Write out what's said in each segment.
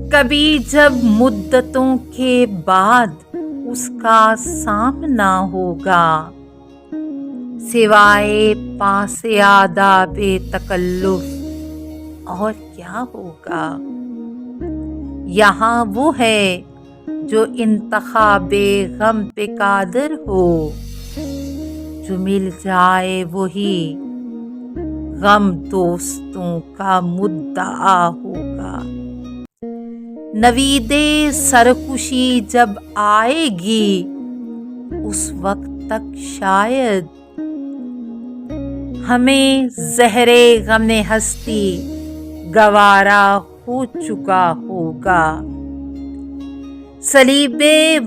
کبھی جب مدتوں کے بعد اس کا سامنا ہوگا، سوائے پاس آداب تکلف اور کیا ہوگا؟ یہاں وہ ہے جو انتخاب غم پہ قادر ہو، جو مل جائے وہی غم دوستوں کا مدعا ہوگا۔ نوید سرخوشی جب آئے گی اس وقت تک شاید ہمیں زہر غم ہستی گوارا ہو چکا ہوگا۔ صلیب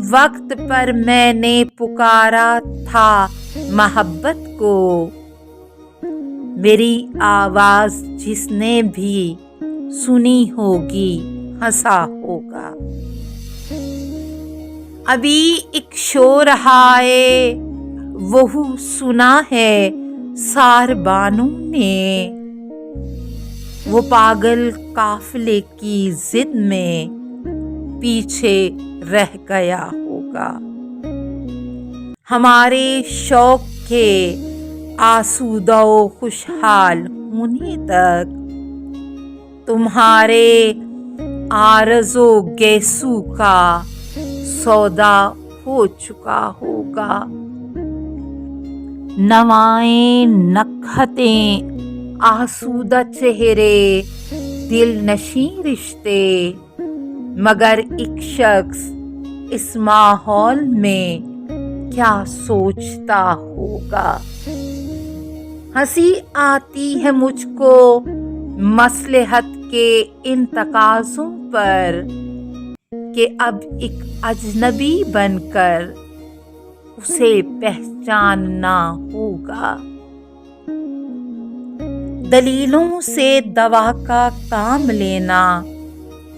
وقت پر میں نے پکارا تھا محبت کو، میری آواز جس نے بھی سنی ہوگی ہنسا ہوگا۔ ابھی ایک شور ہائے وہ سنا ہے ساربانوں نے، وہ پاگل قافلے کی ضد میں پیچھے رہ گیا ہوگا۔ ہمارے شوق کے آسودہ و خوشحال ہونے تک تمہارے عارض و گیسو کا سودا ہو چکا ہوگا۔ نوائیں نکہتیں آسودہ چہرے دل نشیں رشتے، مگر ایک شخص اس ماحول میں کیا سوچتا ہوگا۔ ہنسی آتی ہے مجھ کو مصلحت کے ان تقاضوں پر کہ اب ایک اجنبی بن کر اسے پہچاننا ہوگا۔ دلیلوں سے دوا کا کام لینا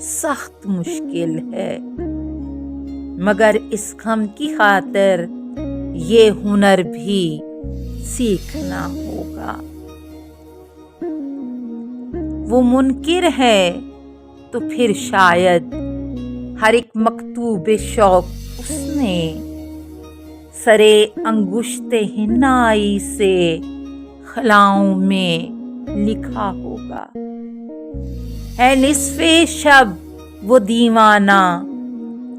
سخت مشکل ہے، مگر اس غم کی خاطر یہ ہنر بھی سیکھنا ہوگا۔ وہ منکر ہے تو پھر شاید ہر ایک مکتوب شوق اس نے سرے انگشت حنائی سے خلاؤں میں لکھا ہوگا۔ ہے نصف شب وہ دیوانہ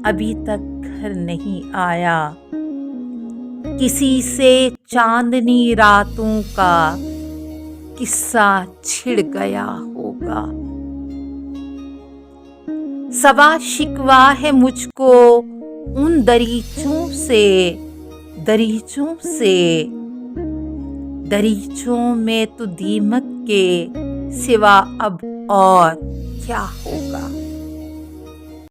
ابھی تک گھر نہیں آیا، کسی سے چاندنی راتوں کا قصہ چھڑ گیا ہوگا۔ سوا شکوا ہے مجھ کو ان دریچوں میں تو دیمک کے سوا اب اور کیا ہوگا۔